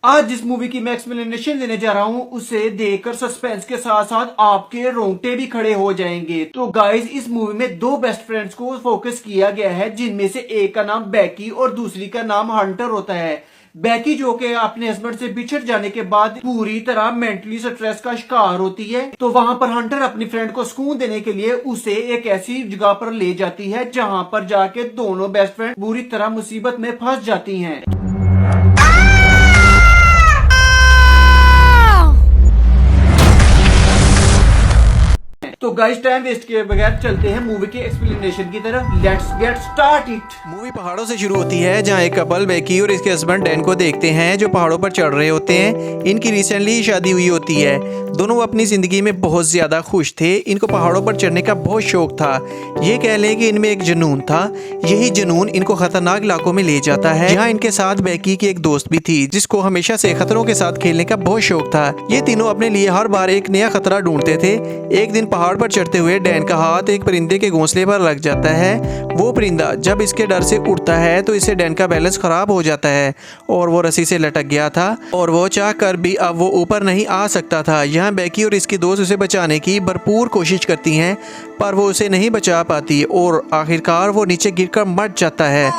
आज जिस मूवी की मैं एक्सप्लेनेशन देने जा रहा हूँ उसे देखकर सस्पेंस के साथ साथ आपके रोंगटे भी खड़े हो जाएंगे। तो गाइस, इस मूवी में दो बेस्ट फ्रेंड्स को फोकस किया गया है, जिनमें से एक का नाम बैकी और दूसरी का नाम हंटर होता है। बैकी जो कि अपने हस्बैंड से बिछड़ जाने के बाद पूरी तरह मेंटली स्ट्रेस का शिकार होती है, तो वहां पर हंटर अपनी फ्रेंड को सुकून देने के लिए उसे एक ऐसी जगह पर ले जाती है जहां पर जाके दोनों बेस्ट फ्रेंड बुरी तरह मुसीबत में फंस जाती हैं। तो गाइस, टाइम वेस्ट किए बगैर चलते हैं मूवी के एक्सप्लेनेशन की तरफ। Let's get start it. Movie पहाड़ों से शुरू होती है जहां एक कपल बैकी और इसके हस्बैंड डैन को देखते हैं जो पहाड़ों पर चढ़ रहे होते हैं। इनकी रिसेंटली शादी हुई होती है। दोनों अपनी जिंदगी में बहुत ज्यादा खुश थे। इनको पहाड़ों पर चढ़ने का बहुत शौक था। ये कह लें कि इनमें एक जुनून था। यही जुनून इनको खतरनाक इलाकों में ले जाता है जहाँ इनके साथ बैकी की एक दोस्त भी थी जिसको हमेशा से खतरों के साथ खेलने का बहुत शौक था। ये तीनों अपने लिए हर बार एक नया खतरा ढूंढते थे। एक दिन पहाड़ पर चढ़ते हुए डैन का हाथ एक परिंदे के घोंसले पर लग जाता है। वो परिंदा जब इसके डर से उड़ता है तो इससे डैन का बैलेंस खराब हो जाता है और वो रस्सी से लटक गया था और वो चाह कर भी अब वो ऊपर नहीं आ सकता था। यहाँ बैकी और इसकी दोस्त उसे बचाने की भरपूर कोशिश करती हैं पर वो उसे नहीं बचा पाती और आखिरकार वो नीचे गिरकर मर जाता है।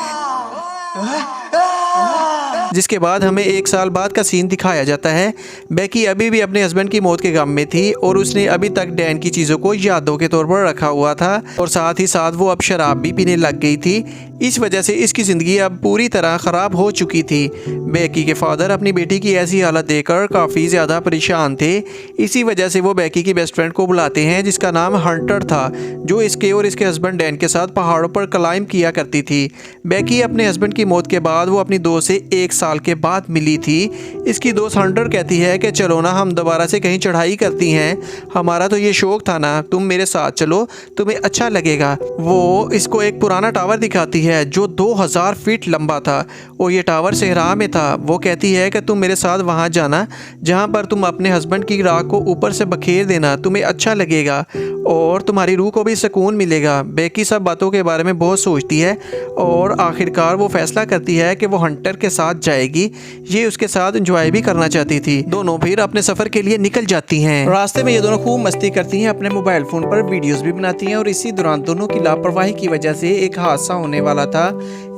जिसके बाद हमें एक साल बाद का सीन दिखाया जाता है। बैकी अभी भी अपने हस्बैंड की मौत के गम में थी और उसने अभी तक डैन की चीज़ों को यादों के तौर पर रखा हुआ था और साथ ही साथ वो अब शराब भी पीने लग गई थी। इस वजह से इसकी ज़िंदगी अब पूरी तरह ख़राब हो चुकी थी। बैकी के फादर अपनी बेटी की ऐसी हालत देखकर काफ़ी ज़्यादा परेशान थे। इसी वजह से वो बैकी की बेस्ट फ्रेंड को बुलाते हैं जिसका नाम हंटर था, जो इसके और इसके हस्बैंड डैन के साथ पहाड़ों पर क्लाइंब किया करती थी। बैकी अपने हस्बैंड की मौत के बाद वो अपनी दोस्त से एक साल के बाद मिली थी। इसकी दोस्त हंटर कहती है कि चलो ना, हम दोबारा से कहीं चढ़ाई करती हैं। हमारा तो ये शौक था ना, तुम मेरे साथ चलो, तुम्हें अच्छा लगेगा। वो इसको एक पुराना टावर दिखाती है जो 2000 फीट लंबा था और ये टावर सहरा में था। वो कहती है कि तुम मेरे साथ वहाँ जाना जहाँ पर तुम अपने हस्बैंड की राख को ऊपर से बखेर देना, तुम्हें अच्छा लगेगा और तुम्हारी रूह को भी सुकून मिलेगा। बैकी सब बातों के बारे में बहुत सोचती है और आखिरकार वो फैसला करती है कि वो हंटर के साथ जाएगी। ये उसके साथ एंजॉय भी करना चाहती थी। दोनों फिर अपने सफर के लिए निकल जाती हैं। रास्ते में ये दोनों खूब मस्ती करती हैं, अपने मोबाइल फोन पर वीडियोस भी बनाती हैं और इसी दौरान दोनों की लापरवाही की वजह से एक हादसा होने वाला था।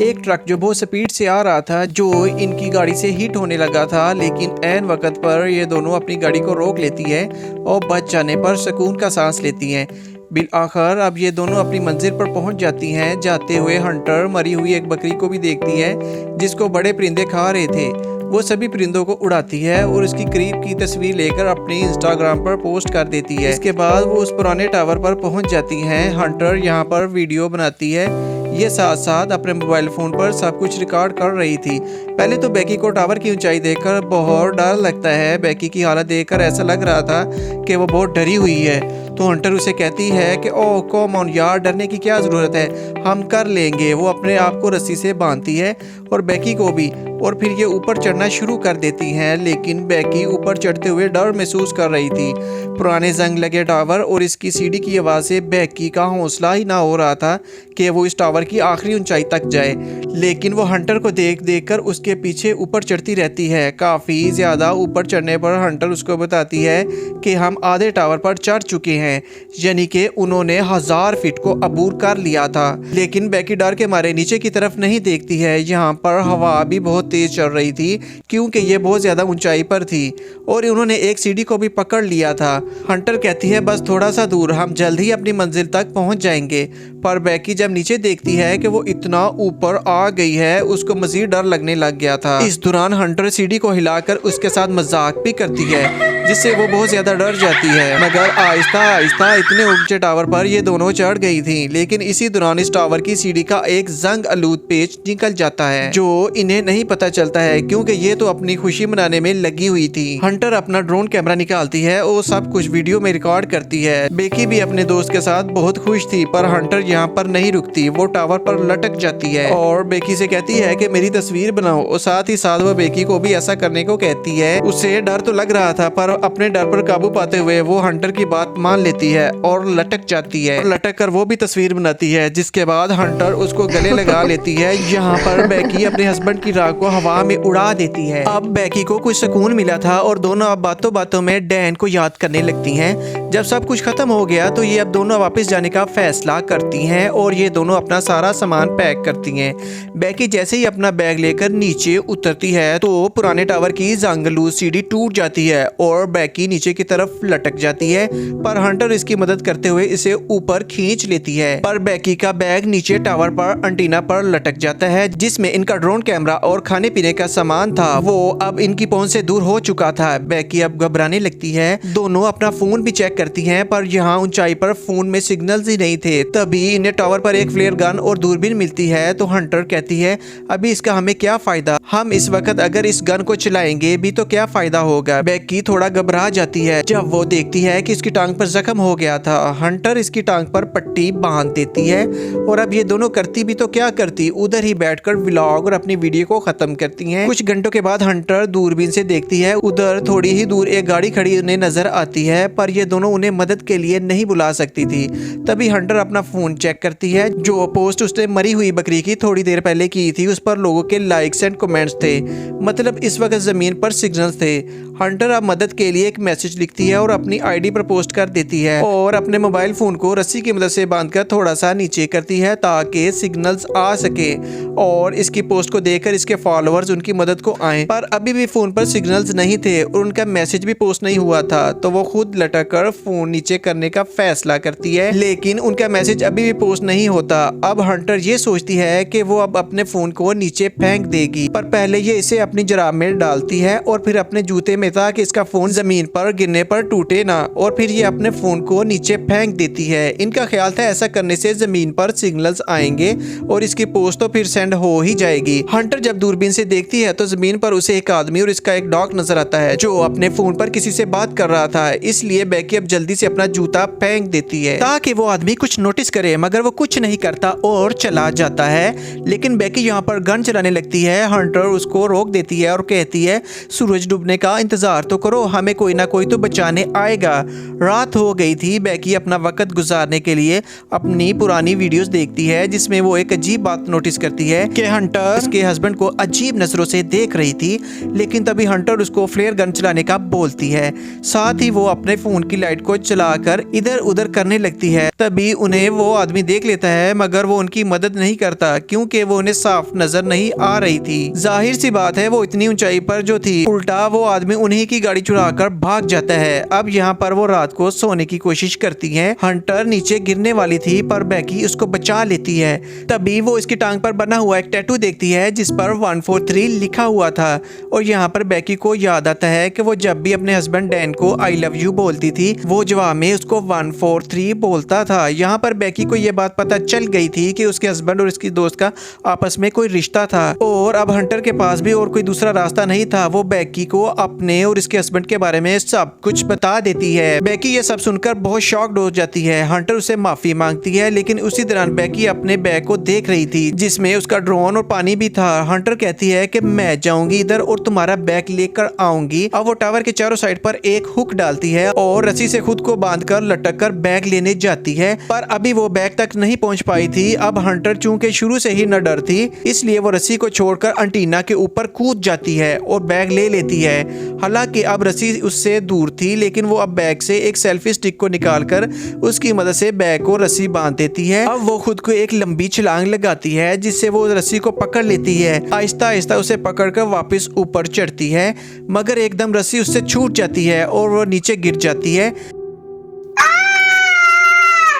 एक ट्रक जो बहुत स्पीड से आ रहा था जो इनकी गाड़ी से हिट होने लगा था, लेकिन ऐन वक्त पर ये दोनों अपनी गाड़ी को रोक लेती है और बच जाने पर सुकून का सांस लेती हैं। बिल आखिर अब ये दोनों अपनी मंजिल पर पहुंच जाती हैं। जाते हुए हंटर मरी हुई एक बकरी को भी देखती है जिसको बड़े परिंदे खा रहे थे। वो सभी परिंदों को उड़ाती है और उसकी करीब की तस्वीर लेकर अपने इंस्टाग्राम पर पोस्ट कर देती है। इसके बाद वो उस पुराने टावर पर पहुंच जाती हैं। हंटर यहाँ पर वीडियो बनाती है। ये साथ साथ अपने मोबाइल फ़ोन पर सब कुछ रिकॉर्ड कर रही थी। पहले तो बैकी को टावर की ऊंचाई देखकर बहुत डर लगता है। बैकी की हालत देखकर ऐसा लग रहा था कि वो बहुत डरी हुई है। तो हंटर उसे कहती है कि ओह कम ऑन यार, डरने की क्या ज़रूरत है, हम कर लेंगे। वो अपने आप को रस्सी से बांधती है और बैकी को भी, और फिर ये ऊपर चढ़ना शुरू कर देती हैं। लेकिन बैकी ऊपर चढ़ते हुए डर महसूस कर रही थी। पुराने जंग लगे टावर और इसकी सीढ़ी की आवाज़ से बैकी का हौसला ही ना हो रहा था कि वो इस टावर की आखिरी ऊंचाई तक जाए। लेकिन वो हंटर को देख देख कर उसके पीछे ऊपर चढ़ती रहती है। काफ़ी ज़्यादा ऊपर चढ़ने पर हंटर उसको बताती है कि हम आधे टावर पर चढ़ चुके हैं, यानी कि उन्होंने 1000 फीट को अबूर कर लिया था। लेकिन बैकी डर के मारे नीचे की तरफ नहीं देखती है। यहाँ पर हवा भी बहुत तेज चल रही थी क्योंकि ये बहुत ज़्यादा ऊंचाई पर थी और उन्होंने एक सीढ़ी को भी पकड़ लिया था। हंटर कहती है बस थोड़ा सा दूर, हम जल्द ही अपनी मंजिल तक पहुंच जाएंगे। पर बैकी जब नीचे देखती है कि वो इतना ऊपर आ गई है, उसको मजीद डर लगने लग गया था। इस दौरान हंटर सीढ़ी को हिलाकर उसके साथ मजाक भी करती है जिससे वो बहुत ज्यादा डर जाती है। मगर आहिस्ता आहिस्ता इतने ऊंचे टावर पर ये दोनों चढ़ गई थी। लेकिन इसी दौरान इस टावर की सीढ़ी का एक जंग आलूद पेच निकल जाता है जो इन्हें नहीं पता चलता है क्योंकि ये तो अपनी खुशी मनाने में लगी हुई थी। हंटर अपना ड्रोन कैमरा निकालती है और सब कुछ वीडियो में रिकॉर्ड करती है। बैकी भी अपने दोस्त के साथ बहुत खुश थी पर हंटर यहाँ पर नहीं रुकती। वो टावर पर लटक जाती है और बेकी से कहती है कि मेरी तस्वीर बनाओ और साथ ही साथ वो बेकी को भी ऐसा करने को कहती है। उसे डर तो लग रहा था पर अपने डर पर काबू पाते हुए वो हंटर की बात मान लेती है और लटक जाती है। लटक कर वो भी तस्वीर बनाती है, जिसके बाद हंटर उसको गले लगा लेती है। यहाँ पर बेकी अपने हस्बैंड की राख को हवा में उड़ा देती है। अब बेकी को कुछ सुकून मिला था और दोनों अब बातों बातों में डैन को याद करने लगती हैं। जब सब कुछ खत्म हो गया तो ये अब दोनों वापस जाने का फैसला करती हैं और ये दोनों अपना सारा सामान पैक करती हैं। बेकी जैसे ही अपना बैग लेकर नीचे उतरती है तो पुराने टावर की जंगलू सीढ़ी टूट जाती है और बेकी नीचे की तरफ लटक जाती है, पर हंटर इसकी मदद करते हुए इसे ऊपर खींच लेती है। पर बेकी का बैग नीचे टावर पर एंटीना पर लटक जाता है, जिसमें इनका ड्रोन कैमरा और खाने पीने का सामान था। वो अब इनकी पहुंच से दूर हो चुका था। बेकी अब घबराने लगती है। दोनों अपना फोन भी चेक करती हैं, पर यहाँ ऊंचाई पर फोन में सिग्नल्स ही नहीं थे। तभी इन्हें टावर पर एक फ्लेयर गन और दूरबीन मिलती है तो हंटर कहती है अभी इसका हमें क्या फायदा, हम इस वक्त अगर इस गन को चलाएंगे भी तो क्या फायदा होगा। बेकी थोड़ा घबरा जाती है जब वो देखती है कि इसकी टांग पर जख्म हो गया था। हंटर इसकी टांग पर पट्टी बांध देती है और अब ये दोनों करती भी तो क्या करती, उधर ही बैठकर व्लॉग और अपनी वीडियो को खत्म करती हैं। कुछ घंटों के बाद हंटर दूरबीन से देखती है, उधर थोड़ी ही दूर एक गाड़ी खड़ी उन्हें नजर आती है, पर ये दोनों उन्हें मदद के लिए नहीं बुला सकती थी। तभी हंटर अपना फोन चेक करती है। जो पोस्ट उसने मरी हुई बकरी की थोड़ी देर पहले की थी उस पर लोगों के लाइक्स एंड कमेंट्स थे, मतलब इस वक्त जमीन पर सिग्नल्स थे। हंटर अब मदद के लिए एक मैसेज लिखती है और अपनी आईडी पर पोस्ट कर देती है और अपने मोबाइल फोन को रस्सी की मदद से बांधकर थोड़ा सा नीचे करती है ताकि सिग्नल्स आ सके और इसकी पोस्ट को देखकर इसके फॉलोअर्स उनकी मदद को आए। पर अभी भी फोन पर सिग्नल्स नहीं थे और उनका मैसेज भी पोस्ट नहीं हुआ था, तो वो खुद लटक कर फोन नीचे करने का फैसला करती है, लेकिन उनका मैसेज अभी भी पोस्ट नहीं होता। अब हंटर ये सोचती है कि वो अब अपने फोन को नीचे फेंक देगी, पर पहले ये इसे अपनी जराब में डालती है और फिर अपने जूते में ताकि इसका फोन जमीन पर गिरने पर टूटे ना, और फिर ये अपने फोन को नीचे फेंक देती है। इनका ख्याल था ऐसा करने से जमीन पर सिग्नल्स आएंगे और इसकी पोस्ट तो फिर सेंड हो ही जाएगी। हंटर जब दूरबीन से देखती है तो जमीन पर उसे एक आदमी और इसका एक डॉग नजर आता है जो अपने फोन पर किसी से बात कर रहा था, इसलिए बेकी अब जल्दी से अपना जूता फेंक देती है ताकि वो आदमी कुछ नोटिस करे, मगर वो कुछ नहीं करता और चला जाता है। लेकिन बेकी यहाँ पर गन चलाने लगती है। हंटर उसको रोक देती है और कहती है सूरज डूबने का इंतजार तो करो, हमें कोई ना कोई तो बचाने आएगा। रात हो गई थी। बेकी अपना वक्त गुजारने के लिए अपनी पुरानी वीडियोस देखती है, जिसमें वो एक अजीब बात नोटिस करती है कि हंटर उसके हस्बैंड को अजीब नजरों से देख रही थी। लेकिन तभी हंटर उसको फ्लेयर गन चलाने का बोलती है, साथ ही वो अपने फोन की लाइट को चलाकर इधर उधर करने लगती है। तभी उन्हें वो आदमी देख लेता है, मगर वो उनकी मदद नहीं करता क्योंकि वो उन्हें साफ नजर नहीं आ रही थी। जाहिर सी बात है वो इतनी ऊंचाई पर जो थी, उल्टा वो आदमी उन्हीं की गाड़ी चुराकर भाग जाता है। अब यहाँ पर वो रात को सोने की कोशिश करती है। हंटर नीचे गिरने वाली थी पर बेकी उसको बचा लेती है। तभी वो इसकी टांग पर बना हुआ एक टैटू देखती है जिस पर 143 लिखा हुआ था और यहाँ पर बेकी को याद आता है कि वो जब भी अपने हस्बैंड डैन को आई लव यू बोलती थी वो जवाब में उसको 143 बोलता था। यहाँ पर बेकी को ये बात पता चल गई थी कि उसके हस्बैंड और इसकी दोस्त का आपस में कोई रिश्ता था और अब हंटर के पास भी और कोई दूसरा रास्ता नहीं था। वो बेकी को अपने और इसके हस्बैंड के बारे में सब कुछ बता देती है। बेकी ये सब सुनकर बहुत शॉक्ड हो जाती है। हंटर उसे माफी मांगती है, लेकिन उसी दौरान बेकी अपने बैग को देख रही थी जिसमें उसका ड्रोन और पानी भी था। हंटर कहती है कि मैं जाऊंगी इधर और तुम्हारा बैग लेकर आऊंगी। अब वो टावर के चारों साइड पर एक हुक डालती है और रस्सी से खुद को बांधकर लटक कर बैग लेने जाती है, पर अभी वो बैग तक नहीं पहुंच पाई थी। अब हंटर चूंकि शुरू से ही न डर थी, इसलिए वो रस्सी को छोड़कर एंटीना के ऊपर कूद जाती है और बैग ले लेती है। हालांकि अब रस्सी उससे दूर थी, लेकिन वो अब बैग से एक सेल्फी स्टिक को निकालकर उसकी मदद से बैग को रस्सी बांध देती है। अब वो खुद को एक लंबी छलांग लगाती है जिससे वो रस्सी को पकड़ लेती है। आहिस्ता आहिस्ता उसे पकड़कर वापस ऊपर चढ़ती है, मगर एकदम रस्सी उससे छूट जाती है और वो नीचे गिर जाती है।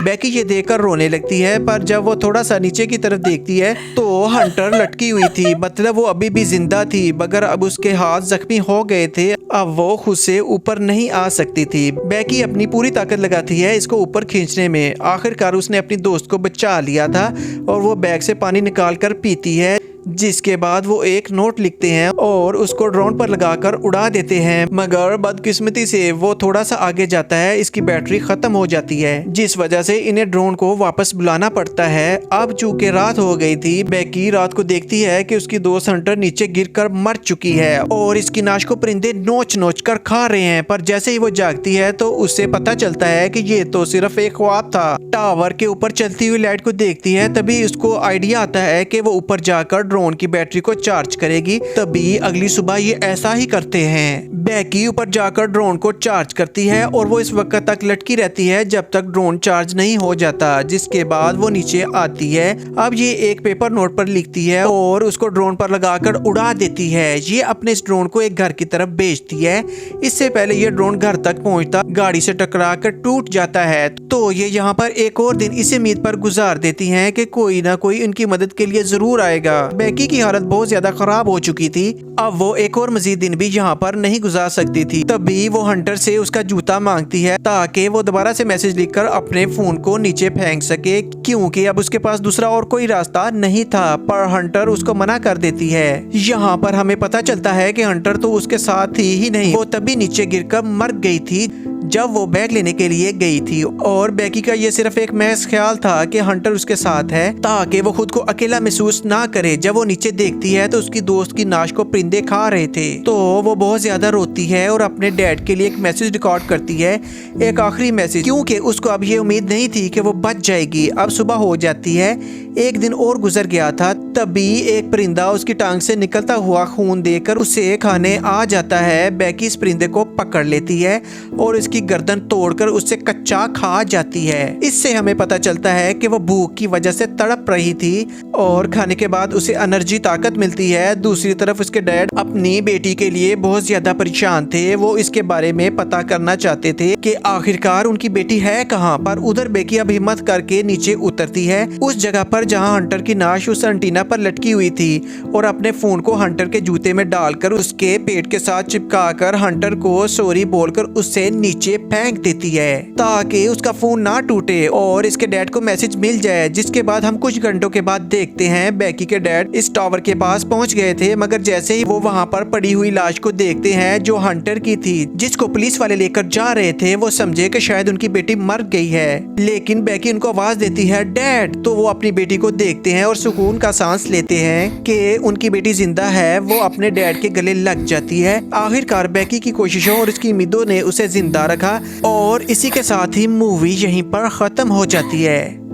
बेकी ये देखकर रोने लगती है, पर जब वो थोड़ा सा नीचे की तरफ देखती है तो हंटर लटकी हुई थी, मतलब वो अभी भी जिंदा थी, मगर अब उसके हाथ जख्मी हो गए थे। अब वो खुद से ऊपर नहीं आ सकती थी। बेकी अपनी पूरी ताकत लगाती है इसको ऊपर खींचने में। आखिरकार उसने अपनी दोस्त को बचा लिया था और वो बैग से पानी निकाल कर पीती है, जिसके बाद वो एक नोट लिखते हैं और उसको ड्रोन पर लगाकर उड़ा देते हैं, मगर बदकिस्मती से वो थोड़ा सा आगे जाता है, इसकी बैटरी खत्म हो जाती है, जिस वजह से इन्हें ड्रोन को वापस बुलाना पड़ता है। अब चूंकि रात हो गई थी, बेकी रात को देखती है कि उसकी दोस्त हंटर नीचे गिरकर मर चुकी है और इसकी नाश को परिंदे नोच नोच कर खा रहे हैं। पर जैसे ही वो जागती है तो उससे पता चलता है कि ये तो सिर्फ एक ख्वाब था। टावर के ऊपर चलती हुई लाइट को देखती है, तभी उसको आइडिया आता है कि वो ऊपर जाकर ड्रोन की बैटरी को चार्ज करेगी। तभी अगली सुबह ये ऐसा ही करते हैं। बेकी ऊपर जाकर ड्रोन को चार्ज करती है और वो इस वक्त तक लटकी रहती है जब तक ड्रोन चार्ज नहीं हो जाता, जिसके बाद वो नीचे आती है। अब ये एक पेपर नोट पर लिखती है और उसको ड्रोन पर लगाकर उड़ा देती है। ये अपने इस ड्रोन को एक घर की तरफ भेजती है। इससे पहले ये ड्रोन घर तक पहुंचता गाड़ी से टकरा कर टूट जाता है, तो ये यहाँ पर एक और दिन इस उम्मीद पर गुजार देती हैं कि कोई ना कोई उनकी मदद के लिए जरूर आएगा। बेकी की हालत बहुत ज्यादा खराब हो चुकी थी, अब वो एक और मजीद दिन भी यहाँ पर नहीं गुजार सकती थी। तभी वो हंटर से उसका जूता मांगती है ताकि वो दोबारा से मैसेज लिखकर अपने फोन को नीचे फेंक सके, क्योंकि अब उसके पास दूसरा और कोई रास्ता नहीं था। पर हंटर उसको मना कर देती है। यहाँ पर हमें पता चलता है कि हंटर तो उसके साथ थी ही नहीं, वो तभी नीचे गिरकर मर गई थी जब वो बैग लेने के लिए गई थी। और बेकी का ये सिर्फ एक महज ख्याल था कि हंटर उसके साथ है ताकि वो खुद को अकेला महसूस ना करे। जब वो नीचे देखती है तो उसकी दोस्त की नाश को परिंदे खा रहे थे, तो वो बहुत ज्यादा रोती है और अपने डैड के लिए एक मैसेज रिकॉर्ड करती है, एक आखिरी मैसेज, क्योंकि उसको अब ये उम्मीद नहीं थी कि वो बच जाएगी। अब सुबह हो जाती है, एक दिन और गुजर गया था, तभी एक परिंदा उसकी टांग से निकलता हुआ खून देकर उसे खाने आ जाता है। बेकी इस परिंदे को पकड़ लेती है और इसकी गर्दन तोड़कर उससे कच्चा खा जाती है। इससे हमें पता चलता है कि वो भूख की वजह से तड़प रही थी और खाने के बाद उसे एनर्जी ताकत मिलती है। दूसरी तरफ उसके डैड अपनी बेटी के लिए बहुत ज्यादा परेशान थे। वो इसके बारे में पता करना चाहते थे कि आखिरकार उनकी बेटी है कहाँ पर। उधर बेकी अब हिम्मत करके नीचे उतरती है उस जगह पर जहाँ हंटर की नाश उस एंटीना पर लटकी हुई थी और अपने फोन को हंटर के जूते में डालकर उसके पेट के साथ चिपकाकर हंटर को सॉरी बोलकर उससे नीचे फेंक देती है ताकि उसका फोन ना टूटे और इसके डैड को मैसेज मिल जाए। जिसके बाद हम कुछ घंटों के बाद देखते हैं बेकी के डैड इस टावर के पास पहुंच गए थे, मगर जैसे ही वो वहां पर पड़ी हुई लाश को देखते हैं जो हंटर की थी, जिसको पुलिस वाले लेकर जा रहे थे, वो समझे कि शायद उनकी बेटी मर गई है। लेकिन बेकी उनको आवाज देती है डैड, तो वो अपनी बेटी को देखते हैं और सुकून का सांस लेते हैं कि उनकी बेटी जिंदा है। वो अपने डैड के गले लग जाती है। आखिरकार बेकी की कोशिशों और उसकी उम्मीदों ने उसे जिंदा रखा और इसी के साथ ही मूवी यहीं पर खत्म हो जाती है।